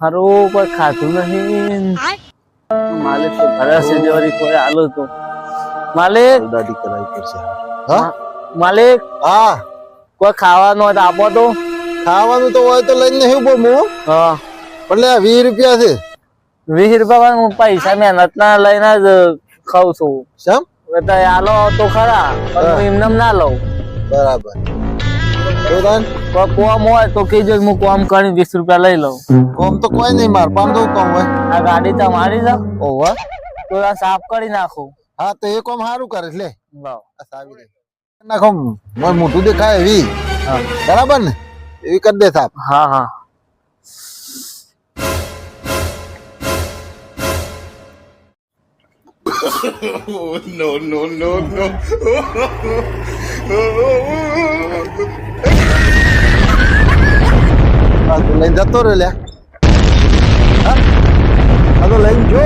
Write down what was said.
હારું કોઈ ખાધું નહીં માલિક તો ભરાશે જેવારી કોઈ આલો તો માલિક દાદી કરાવી પડશે હા માલિક હા કોઈ ખાવાનું હોય તો આપો તો ખાવાનું તો હોય તો લઈને નહીં ઉભો હું હા એટલે 20 રૂપિયા છે 20 રૂપિયા હું પૈસા મહેનત ના લઈને જ ખાઉં છું શમ તો આલો તો ખરા પણ હું એમને ના લઉં બરાબર તો દાન કોઈ કોમ હોય તો કીજો હું કોમ કરી 20 રૂપિયા લઈ લઉં કોમ તો કોઈ નહીં માર પાન દઉં કોમ હોય આ ગાડી તમારી છે ઓવા તો આ સાફ કરી નાખું હા તો એ કોમ સારું કરે લે વાવ આ સાવી દે નાખો મોય મોટું દેખાય એવી હા બરાબર ને એવી કરી દે સાહેબ હા હા No, no, no, no. આ તો લઈને જતો રહ્યો લ્યા હા આ તો લઈને જો